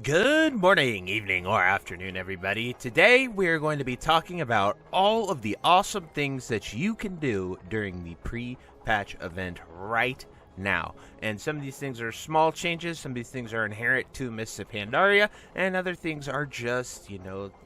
Good morning, evening, or afternoon, everybody. Today, we're going to be talking about all of the awesome things that you can do during the pre-patch event right now. And some of these things are small changes, some of these things are inherent to Mists of Pandaria, and other things are just,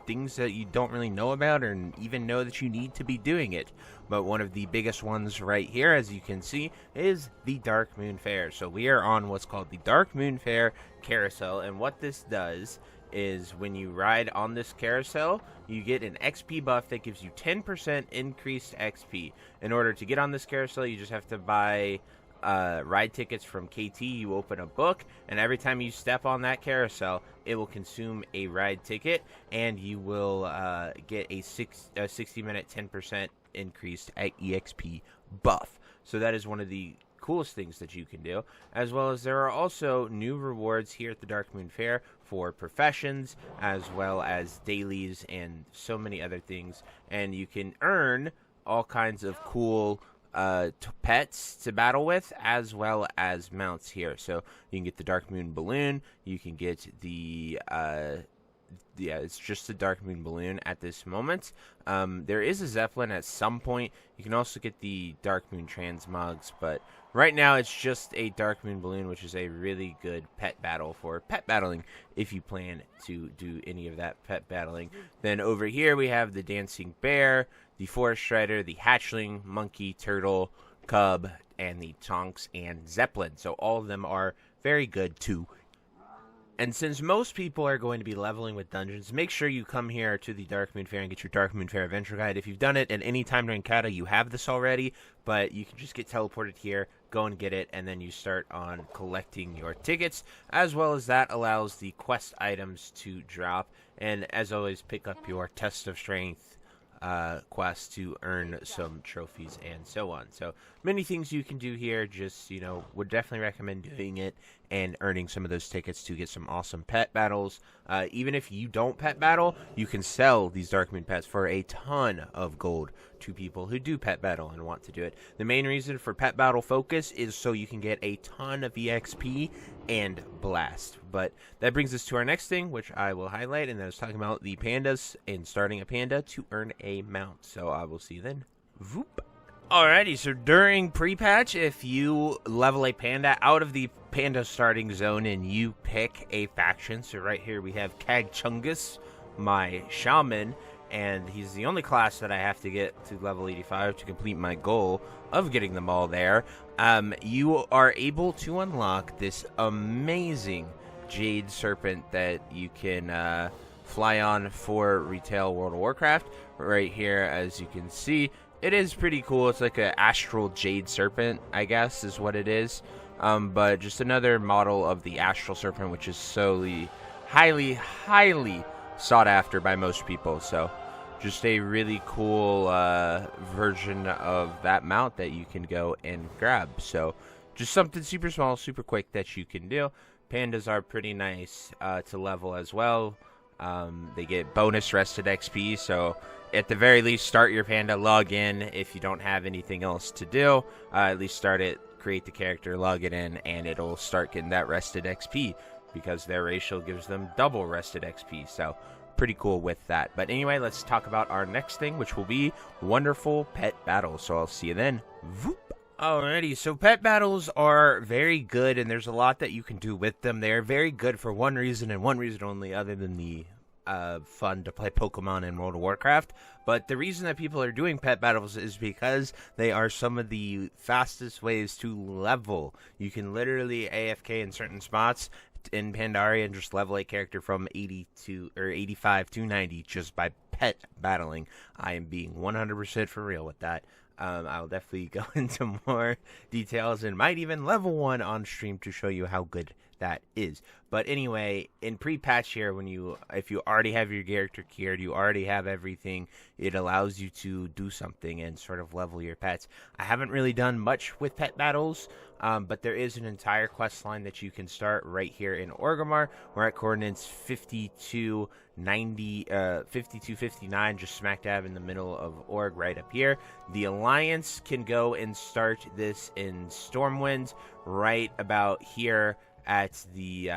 things that you don't really know about or even know that you need to be doing it. But one of the biggest ones right here, as you can see, is the Darkmoon Faire. So we are on what's called the Darkmoon Faire carousel, and what this does is when you ride on this carousel, you get an XP buff that gives you 10% increased XP. In order to get on this carousel, you just have to buy ride tickets from KT. You open a book, and every time you step on that carousel, it will consume a ride ticket, and you will get a 60-minute 10% increased EXP buff. So that is one of the coolest things that you can do, as well as there are also new rewards here at the Darkmoon Faire for professions, as well as dailies and so many other things, and you can earn all kinds of cool pets to battle with, as well as mounts here. So you can get the Darkmoon balloon, you can get the it's just the Darkmoon balloon at this moment. There is a Zeppelin at some point. You can also get the Darkmoon transmogs, but right now it's just a Darkmoon balloon, which is a really good pet battle for pet battling if you plan to do any of that pet battling. Then over here we have the Dancing Bear, the Forest Strider, the Hatchling, Monkey, Turtle, Cub, and the Tonks and Zeppelin. So all of them are very good too. And since most people are going to be leveling with dungeons, make sure you come here to the Darkmoon Faire and get your Darkmoon Faire Adventure Guide. If you've done it at any time during Kata, you have this already, but you can just get teleported here, go and get it, and then you start on collecting your tickets, as well as that allows the quest items to drop. And as always, pick up your Test of Strength quest to earn some trophies and so on. So many things you can do here. Just, would definitely recommend doing it and earning some of those tickets to get some awesome pet battles. Even if you don't pet battle, you can sell these Darkmoon pets for a ton of gold to people who do pet battle and want to do it. The main reason for pet battle focus is so you can get a ton of EXP and blast. But that brings us to our next thing, which I will highlight, and that is talking about the pandas and starting a panda to earn a mount. So I will see you then. Voop. Alrighty, so during pre-patch, if you level a panda out of the panda starting zone and you pick a faction, so right here we have Kagchungus, my shaman, and he's the only class that I have to get to level 85 to complete my goal of getting them all there. You are able to unlock this amazing Jade Serpent that you can fly on for retail World of Warcraft. Right here, as you can see, it is pretty cool. It's like an astral Jade Serpent, I guess, is what it is. But just another model of the astral serpent, which is highly sought after by most people. So just a really cool version of that mount that you can go and grab. So just something super small, super quick that you can do. Pandas are pretty nice to level as well. They get bonus rested XP, so at the very least start your panda, log in if you don't have anything else to do. At least start it, create the character, log it in, and it'll start getting that rested XP because their racial gives them double rested XP. So pretty cool with that. But anyway, let's talk about our next thing, which will be wonderful pet battles. So I'll see you then. Voop. Alrighty, so pet battles are very good, and there's a lot that you can do with them. They are very good for one reason and one reason only, other than the fun to play Pokemon in World of Warcraft. But the reason that people are doing pet battles is because they are some of the fastest ways to level. You can literally AFK in certain spots in Pandaria and just level a character from 85 to 90 just by pet battling. I am being 100% for real with that. I'll definitely go into more details and might even level one on stream to show you how good that is. But anyway, in pre-patch here, if you already have your character geared, you already have everything, it allows you to do something and sort of level your pets. I haven't really done much with pet battles, but there is an entire quest line that you can start right here in Orgrimmar. We're at coordinates 5259, just smack dab in the middle of Org right up here. The Alliance can go and start this in Stormwind right about here at the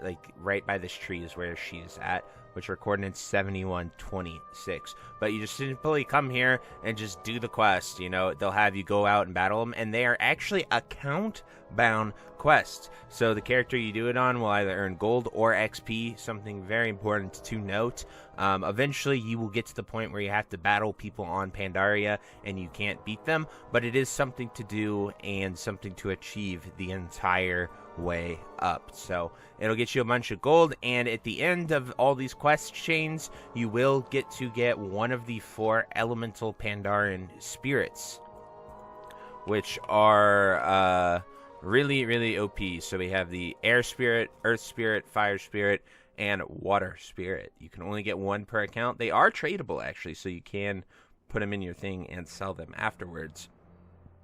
like right by this tree is where she's at, which are coordinates 7126. But you just simply come here and just do the quest. You know, they'll have you go out and battle them, and they are actually account bound quests. So the character you do it on will either earn gold or XP. Something very important to note. Eventually you will get to the point where you have to battle people on Pandaria and you can't beat them, but it is something to do and something to achieve the entire way up. So it'll get you a bunch of gold, and at the end of all these quest chains you will get one of the 4 elemental Pandaren spirits, which are really OP. So we have the air spirit, earth spirit, fire spirit, and water spirit. You can only get 1 per account. They are tradable actually, so you can put them in your thing and sell them afterwards.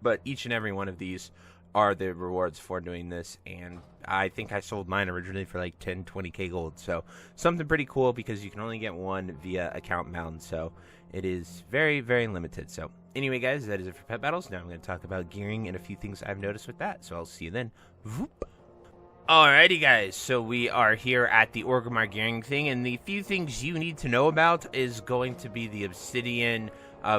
But each and every one of these are the rewards for doing this, and I think I sold mine originally for like 10-20k gold. So something pretty cool, because you can only get 1 via account bound, so it is very limited. So anyway guys, that is it for pet battles. Now I'm going to talk about gearing and a few things I've noticed with that, so I'll see you then. Voop. Alrighty guys, so we are here at the Orgrimmar gearing thing, and the few things you need to know about is going to be the obsidian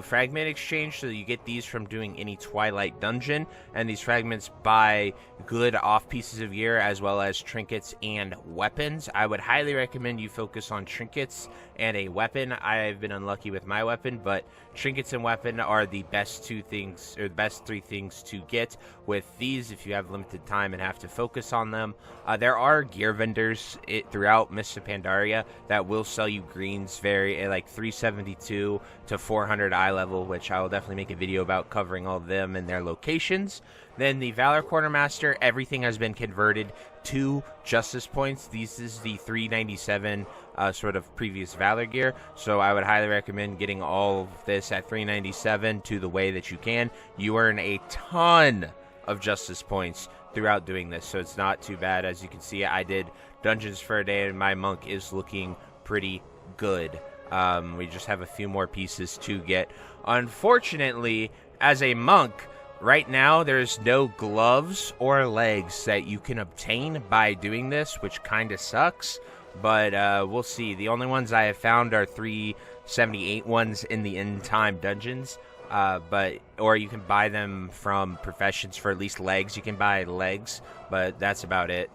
fragment exchange. So you get these from doing any Twilight dungeon, and these fragments buy good off pieces of gear as well as trinkets and weapons. I would highly recommend you focus on trinkets and a weapon. I've been unlucky with my weapon, but trinkets and weapon are the best 2 things, or the best 3 things to get with these if you have limited time and have to focus on them. There are gear vendors throughout Mists of Pandaria that will sell you greens like 372 to 400 eye level, which I will definitely make a video about covering all of them and their locations. Then the Valor Quartermaster, everything has been converted to Justice points. This is the 397 sort of previous Valor gear, so I would highly recommend getting all of this at 397 to the way that you can. You earn a ton of Justice points throughout doing this, so it's not too bad. As you can see, I did Dungeons for a Day, and my monk is looking pretty good. We just have a few more pieces to get. Unfortunately, as a monk, right now there's no gloves or legs that you can obtain by doing this, which kind of sucks, but we'll see. The only ones I have found are 378 ones in the end time dungeons, or you can buy them from professions for at least legs. You can buy legs, but that's about it.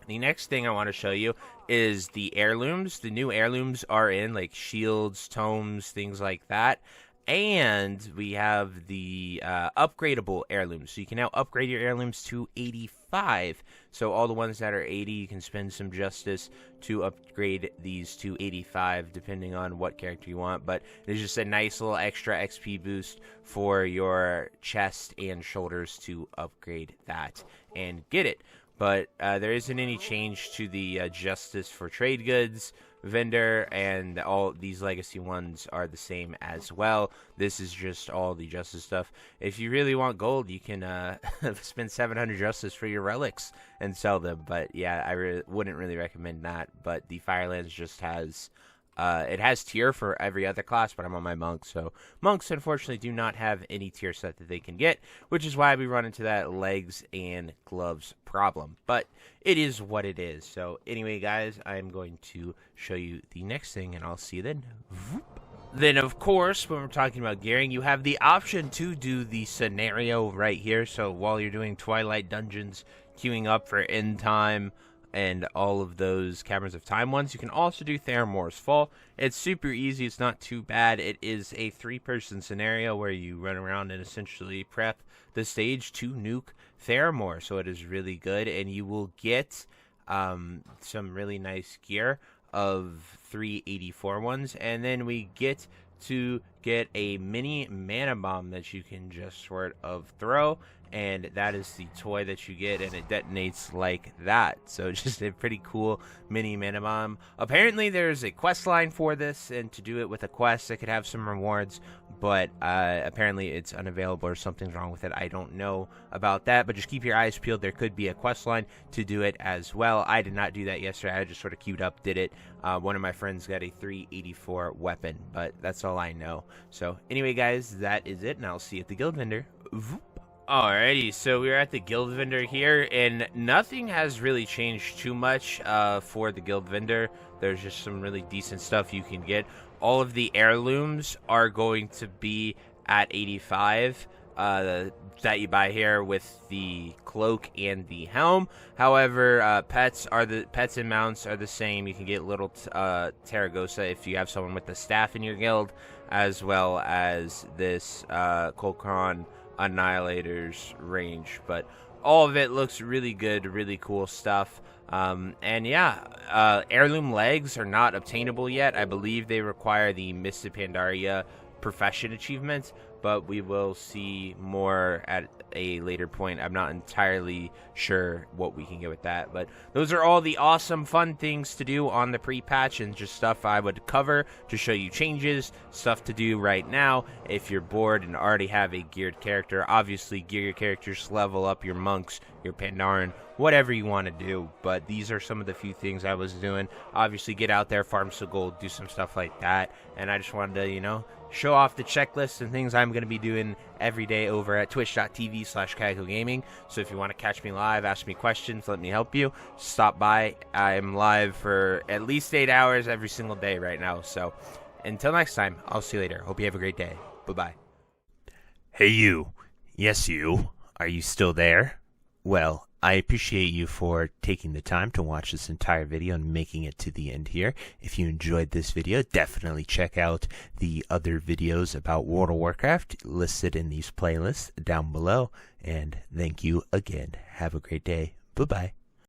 The next thing I want to show you is the heirlooms. The new heirlooms are in, like shields, tomes, things like that. And we have the upgradable heirlooms. So you can now upgrade your heirlooms to 85. So all the ones that are 80, you can spend some justice to upgrade these to 85, depending on what character you want. But there's just a nice little extra XP boost for your chest and shoulders to upgrade that and get it. But there isn't any change to the justice for trade goods vendor, and all these legacy ones are the same as well. This is just all the justice stuff. If you really want gold, you can spend 700 justice for your relics and sell them. But yeah, I wouldn't really recommend that. But the Firelands just has it has tier for every other class, but I'm on my monk, so monks unfortunately do not have any tier set that they can get, which is why we run into that legs and gloves problem. But it is what it is. So anyway, guys, I'm going to show you the next thing, and I'll see you then. Then, of course, when we're talking about gearing, you have the option to do the scenario right here. So while you're doing Twilight Dungeons, queuing up for End Time, and all of those Caverns of Time ones, you can also do THERAMORE's Fall. It's super easy. It's not too bad. It is a 3-person scenario where you run around and essentially prep the stage to nuke THERAMORE. So it is really good, and you will get some really nice gear of 384 ones, and then we get to get a mini mana bomb that you can just sort of throw, and that is the toy that you get, and it detonates like that. So just a pretty cool mini mana bomb. Apparently there's a quest line for this, and to do it with a quest it could have some rewards, but apparently it's unavailable or something's wrong with it. I don't know about that, but just keep your eyes peeled. There could be a quest line to do it as well. I did not do that yesterday. I just sort of queued up, did it. One of my friends got a 384 weapon, but that's all I know. So anyway, guys, that is it, and I'll see you at the guild vendor. Voop. Alrighty, so we're at the guild vendor here, and nothing has really changed too much for the guild vendor. There's just some really decent stuff you can get. All of the heirlooms are going to be at 85 that you buy here with the cloak and the helm. However, pets and mounts are the same. You can get little Taragosa if you have someone with the staff in your guild, as well as this Kolkron Annihilator's range. But all of it looks really good, really cool stuff. And yeah, heirloom legs are not obtainable yet. I believe they require the Mists Pandaria profession achievement, but we will see more at a later point. I'm not entirely sure what we can get with that, but those are all the awesome fun things to do on the pre-patch, and just stuff I would cover to show you changes, stuff to do right now if you're bored and already have a geared character. Obviously gear your characters, level up your monks, your Pandaren, whatever you want to do, but these are some of the few things I was doing. Obviously get out there, farm some gold, do some stuff like that, and I just wanted to, you know, show off the checklist and things I'm going to be doing every day over at twitch.tv/KaikoGaming. So if you want to catch me live, ask me questions, let me help you, stop by. I'm live for at least 8 hours every single day right now. So until next time, I'll see you later. Hope you have a great day. Bye-bye. Hey you. Yes you. Are you still there? Well, I appreciate you for taking the time to watch this entire video and making it to the end here. If you enjoyed this video, definitely check out the other videos about World of Warcraft listed in these playlists down below. And thank you again. Have a great day. Bye-bye.